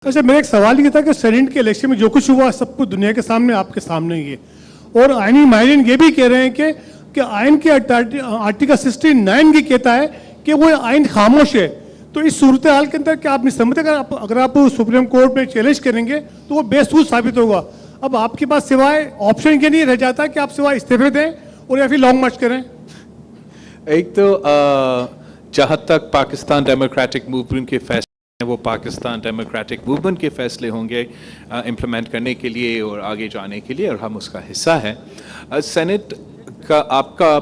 अच्छा, मेरा एक सवाल ये था कि सेनेट के इलेक्शन में जो कुछ हुआ सब कुछ दुनिया के सामने आपके सामने ही है, और आईनी माहिरीन ये भी कह रहे हैं कि आइन के आर्टिकल 69 की कहता है कि वो आइन खामोश है। तो इस सूरत हाल के अंदर क्या आप नहीं समझते अगर आप सुप्रीम कोर्ट में चैलेंज करेंगे तो वो बेसूद साबित होगा। अब आपके पास सिवाय ऑप्शन के नहीं रह जाता कि आप सिवाय इस्तीफे दें और या फिर लॉन्ग मार्च करें। एक तो जहाँ तक पाकिस्तान डेमोक्रेटिक मूवमेंट के फैसले वो पाकिस्तान डेमोक्रेटिक मूवमेंट के फैसले होंगे इम्प्लीमेंट करने के लिए और आगे जाने के लिए, और हम उसका हिस्सा हैं। सेनेट का आपका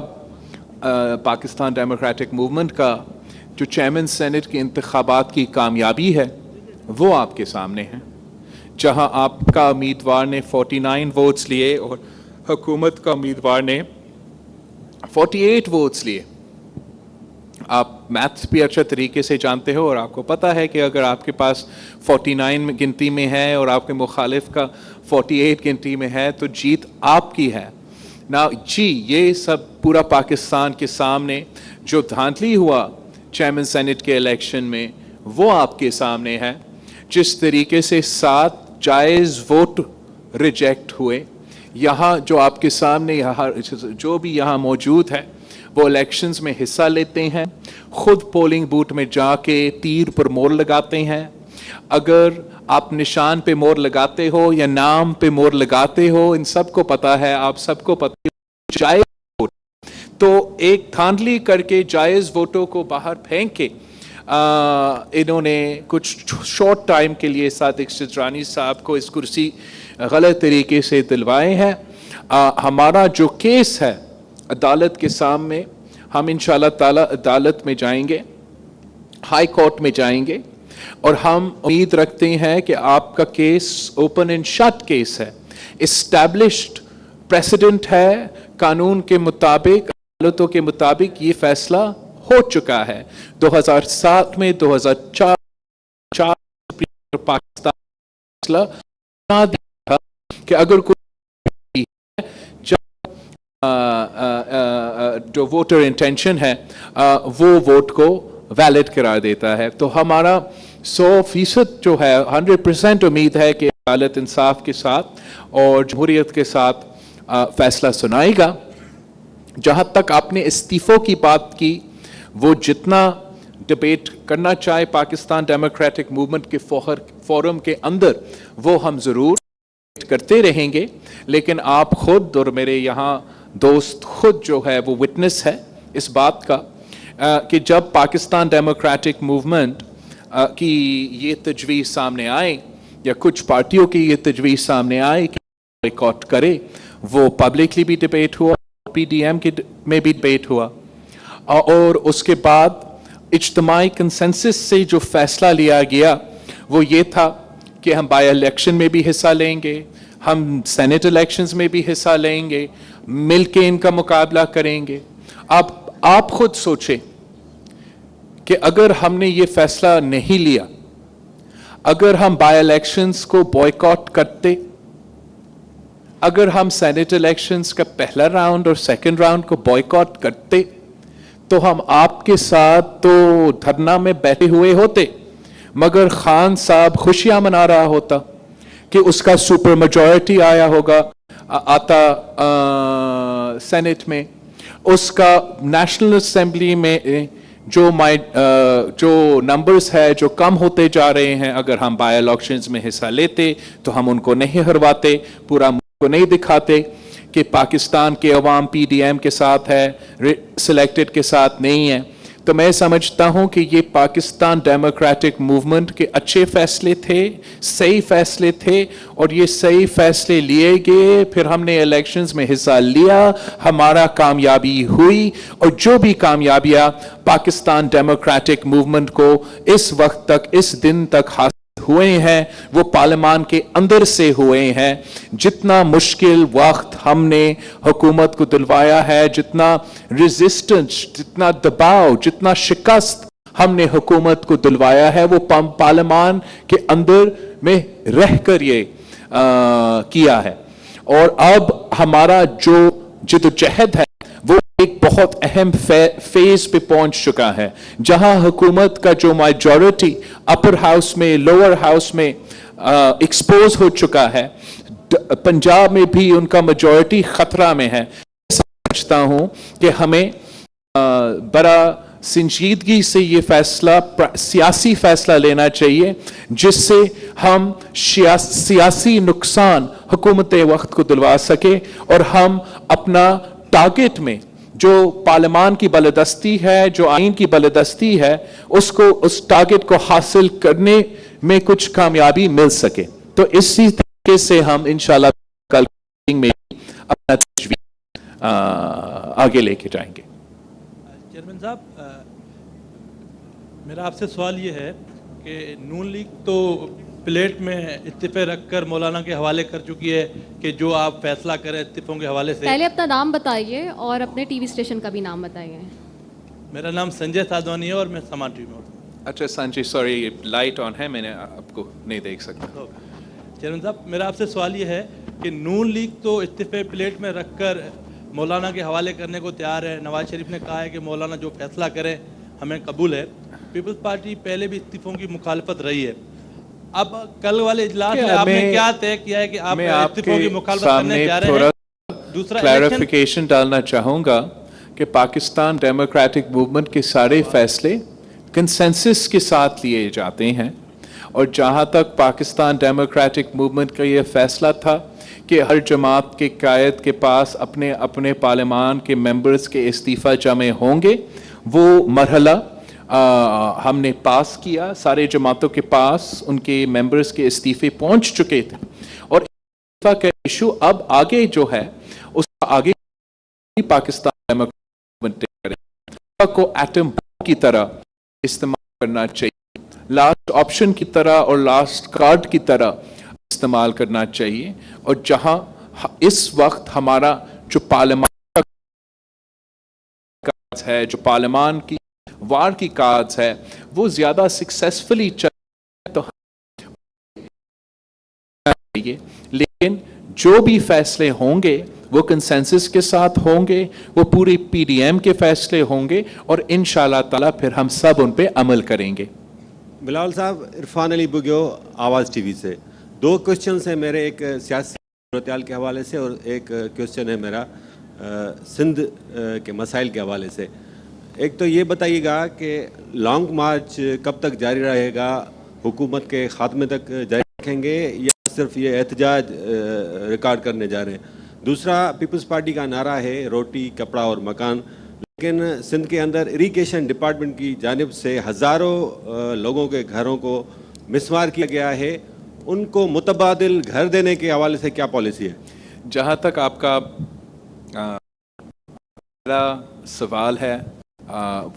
पाकिस्तान डेमोक्रेटिक मूवमेंट का जो चेयरमैन सेनेट के इंतखाबात की कामयाबी है वो आपके सामने है, जहां आपका उम्मीदवार ने 49 वोट्स लिए और हुकूमत का उम्मीदवार ने 48 वोट्स लिए। आप मैथ्स भी अच्छा तरीके से जानते हो और आपको पता है कि अगर आपके पास 49 गिनती में है और आपके मुखालिफ का 48 गिनती में है तो जीत आपकी है ना जी। ये सब पूरा पाकिस्तान के सामने जो धांधली हुआ चेयरमैन सेनेट के इलेक्शन में वो आपके सामने है। जिस तरीके से 7 जायज़ वोट रिजेक्ट हुए, यहाँ जो आपके सामने यहाँ जो भी यहाँ मौजूद है वो इलेक्शंस में हिस्सा लेते हैं, खुद पोलिंग बूथ में जाके तीर पर मोहर लगाते हैं। अगर आप निशान पे मोहर लगाते हो या नाम पे मोहर लगाते हो, इन सबको पता है, आप सबको पता है जायज़ वोट। तो एक धांधली करके जायज़ वोटों को बाहर फेंक के इन्होंने कुछ शॉर्ट टाइम के लिए सादिक सिद्रानी साहब को इस कुर्सी गलत तरीके से दिलवाए हैं। हमारा जो केस है अदालत के सामने, हम इंशाल्लाह ताला अदालत में जाएंगे, हाई कोर्ट में जाएंगे, और हम उम्मीद रखते हैं कि आपका case open and shut case है, इस्टेब्लिश्ड प्रेसिडेंट है, कानून के मुताबिक, अदालतों के मुताबिक ये फैसला हो चुका है। 2007 में 2004 पाकिस्तान फैसला दिया था कि अगर कोई जो वोटर इंटेंशन है वो वोट को वैलिड करार देता है। तो हमारा 100% जो है 100% उम्मीद है कि अदालत इंसाफ के साथ और जमहूरियत के साथ फैसला सुनाएगा। जहाँ तक आपने इस्तीफों की बात की, वो जितना डिबेट करना चाहे पाकिस्तान डेमोक्रेटिक मूवमेंट के फोरम के अंदर वो हम ज़रूर करते रहेंगे, लेकिन आप खुद और मेरे यहाँ दोस्त खुद जो है वो विटनेस है इस बात का कि जब पाकिस्तान डेमोक्रेटिक मूवमेंट की ये तजवीज़ सामने आए या कुछ पार्टियों की ये तजवीज़ सामने आए कि बॉयकॉट करे, वो पब्लिकली भी डिबेट हुआ, पीडीएम के में भी डिबेट हुआ, और उसके बाद इज्तिमाई कंसेंसस से जो फैसला लिया गया वो ये था कि हम बाय इलेक्शन में भी हिस्सा लेंगे, हम सेनेट इलेक्शंस में भी हिस्सा लेंगे, मिलके इनका मुकाबला करेंगे। अब आप खुद सोचें कि अगर हमने ये फैसला नहीं लिया, अगर हम बाय इलेक्शंस को बॉयकॉट करते, अगर हम सेनेट इलेक्शंस का पहला राउंड और सेकंड राउंड को बॉयकॉट करते, तो हम आपके साथ तो धरना में बैठे हुए होते, मगर खान साहब खुशियां मना रहा होता कि उसका सुपर मेजॉरिटी आया होगा सेनेट में, उसका नेशनल असेंबली में जो नंबर्स है जो कम होते जा रहे हैं, अगर हम बाय इलेक्शंस में हिस्सा लेते तो हम उनको नहीं हरवाते, पूरा मुल्क को नहीं दिखाते कि पाकिस्तान के अवाम पीडीएम के साथ है, सिलेक्टेड के साथ नहीं है। तो मैं समझता हूं कि ये पाकिस्तान डेमोक्रेटिक मूवमेंट के अच्छे फैसले थे, सही फैसले थे, और ये सही फैसले लिए गए। फिर हमने इलेक्शंस में हिस्सा लिया, हमारा कामयाबी हुई, और जो भी कामयाबियां पाकिस्तान डेमोक्रेटिक मूवमेंट को इस वक्त तक, इस दिन तक हासिल हुए हैं, वो पार्लियामान के अंदर से हुए हैं। जितना मुश्किल वक्त हमने हुकूमत को दिलवाया है, जितना रेजिस्टेंस, जितना दबाव, जितना शिकस्त हमने हुकूमत को दिलवाया है, वो पार्लियामान के अंदर में रहकर ये किया है। और अब हमारा जो जिद्दोजहद है वो ایک بہت اہم فیز پہ پہنچ چکا ہے جہاں حکومت کا جو میجورٹی اپر ہاؤس میں لوور ہاؤس میں ایکسپوز ہو چکا ہے، پنجاب میں بھی ان کا میجورٹی خطرہ میں ہے۔ سمجھتا ہوں کہ ہمیں بڑا سنجیدگی سے یہ فیصلہ سیاسی فیصلہ لینا چاہیے جس سے ہم سیاسی نقصان حکومت وقت کو دلوا سکے اور ہم اپنا ٹارگٹ میں جو پارلیمان کی بالادستی ہے، جو آئین کی بالادستی ہے، اس ٹارگٹ کو حاصل کرنے میں کچھ کامیابی مل سکے۔ تو اسی طریقے سے ہم انشاءاللہ کل میں اپنا تجویز آگے لے کے جائیں گے۔ چیئرمین صاحب، میرا آپ سے سوال یہ ہے کہ نون لیگ تو پلیٹ میں استعفے رکھ کر مولانا کے حوالے کر چکی ہے کہ جو آپ فیصلہ کریں استعفوں کے حوالے سے۔ پہلے اپنا نام بتائیے اور اپنے ٹی وی اسٹیشن کا بھی نام بتائیے۔ میرا نام سنجے سادوانی ہے اور میں سامان ٹی وی میں ہوں۔ اچھا سنجے، سوری لائٹ آن ہے، میں نے آپ کو نہیں دیکھ سکتا۔ چیئرمین صاحب، میرا آپ سے سوال یہ ہے کہ نون لیگ تو استعفے پلیٹ میں رکھ کر مولانا کے حوالے کرنے کو تیار ہے۔ نواز شریف نے کہا ہے کہ مولانا جو فیصلہ کریں ہمیں قبول ہے۔ پیپلز پارٹی پہلے بھی استعفوں کی مخالفت رہی ہے۔ اب کل والے اجلاس میں آپ نے کیا طے کیا ہے کہ آپ استعفوں کی مخالفت کرنے جا رہے ہیں؟ دوسرا کلیریفیکیشن ڈالنا چاہوں گا کہ پاکستان ڈیموکریٹک موومنٹ کے سارے فیصلے کنسنسس کے ساتھ لیے جاتے ہیں، اور جہاں تک پاکستان ڈیموکریٹک موومنٹ کا یہ فیصلہ تھا کہ ہر جماعت کے قائد کے پاس اپنے اپنے پارلیمان کے ممبرز کے استعفیٰ جمع ہوں گے، وہ مرحلہ ہم نے پاس کیا۔ سارے جماعتوں کے پاس ان کے ممبرز کے استعفے پہنچ چکے تھے، اور استعفیٰ کا ایشو اب آگے جو ہے اس کا آگے پاکستان ڈیموکریٹک موومنٹ کو ایٹم بم کی طرح استعمال کرنا چاہیے، لاسٹ آپشن کی طرح اور لاسٹ کارڈ کی طرح استعمال کرنا چاہیے۔ اور جہاں اس وقت ہمارا جو پارلیمان کا کارڈ ہے، جو پارلیمان کی وار کی کارڈ ہے، وہ زیادہ سکسیسفلی چل تو لیکن جو بھی فیصلے ہوں گے وہ کنسنسس کے ساتھ ہوں گے، وہ پوری پی ڈی ایم کے فیصلے ہوں گے، اور انشاءاللہ تعالیٰ پھر ہم سب ان پہ عمل کریں گے۔ بلال صاحب، عرفان علی بگیو، آواز ٹی وی سے۔ دو کوشچنس ہیں میرے، ایک سیاسی صورتحال کے حوالے سے اور ایک کوشچن ہے میرا سندھ کے مسائل کے حوالے سے۔ ایک تو یہ بتائیے گا کہ لانگ مارچ کب تک جاری رہے گا؟ حکومت کے خاتمے تک جاری رکھیں گے یا صرف یہ احتجاج ریکارڈ کرنے جا رہے ہیں؟ دوسرا، پیپلز پارٹی کا نعرہ ہے روٹی کپڑا اور مکان، لیکن سندھ کے اندر اریگیشن ڈپارٹمنٹ کی جانب سے ہزاروں لوگوں کے گھروں کو مسمار کیا گیا ہے، ان کو متبادل گھر دینے کے حوالے سے کیا پالیسی ہے؟ جہاں تک آپ کا سوال ہے،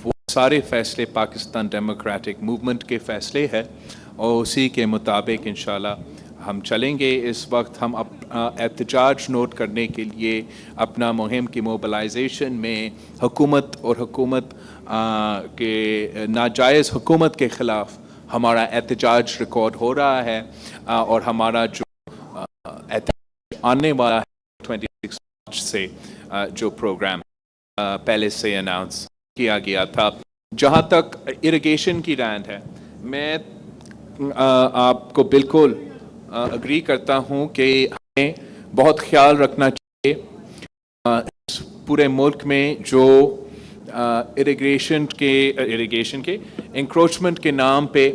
وہ سارے فیصلے پاکستان ڈیموکریٹک موومنٹ کے فیصلے ہیں، اور اسی کے مطابق انشاءاللہ ہم چلیں گے۔ اس وقت ہم احتجاج نوٹ کرنے کے لیے اپنا مہم کی موبلائزیشن میں حکومت اور حکومت کے ناجائز حکومت کے خلاف ہمارا احتجاج ریکارڈ ہو رہا ہے، اور ہمارا جو احتجاج آنے والا ہے 26 مارچ سے جو پروگرام پہلے سے اناؤنس کیا گیا تھا۔ جہاں تک اریگیشن کی لینڈ ہے، میں آپ کو بالکل اگری کرتا ہوں کہ ہمیں بہت خیال رکھنا چاہیے اس پورے ملک میں جو اریگیشن کے انکروچمنٹ کے نام پہ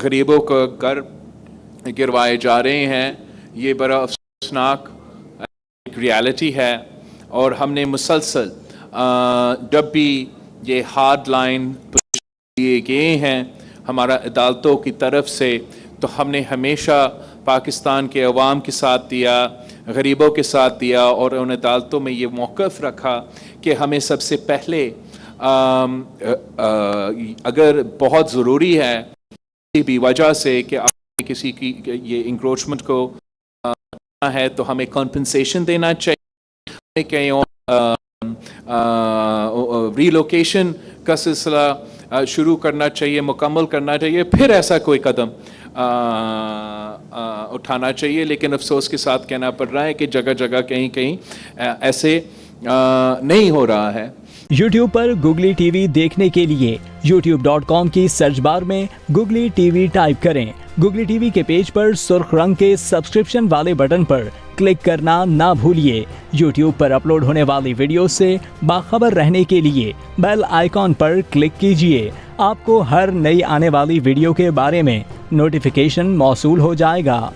غریبوں کو گھر گروائے جا رہے ہیں۔ یہ بڑا افسوسناک ایک ریالٹی ہے، اور ہم نے مسلسل جب بھی یہ ہارڈ لائن دیے گئے ہیں ہمارا عدالتوں کی طرف سے، تو ہم نے ہمیشہ پاکستان کے عوام کے ساتھ دیا، غریبوں کے ساتھ دیا، اور ان عدالتوں میں یہ موقف رکھا کہ ہمیں سب سے پہلے اگر بہت ضروری ہے کسی بھی وجہ سے کہ آپ کسی کی یہ انکروچمنٹ کو ہے تو ہمیں کمپنسیشن دینا چاہیے، ہمیں کہیں ریلوکیشن کا سلسلہ شروع کرنا چاہیے، مکمل کرنا چاہیے، پھر ایسا کوئی قدم اٹھانا چاہیے۔ لیکن افسوس کے ساتھ کہنا پڑ رہا ہے کہ جگہ جگہ کہیں کہیں ایسے نہیں ہو رہا ہے۔ YouTube पर Googly TV देखने के लिए youtube.com की सर्च बार में Googly TV टाइप करें। Googly TV के पेज पर सुर्ख रंग के सब्सक्रिप्शन वाले बटन पर क्लिक करना ना भूलिए। YouTube पर अपलोड होने वाली वीडियो से बाखबर रहने के लिए बेल आइकॉन पर क्लिक कीजिए। आपको हर नई आने वाली वीडियो के बारे में नोटिफिकेशन मौसूल हो जाएगा।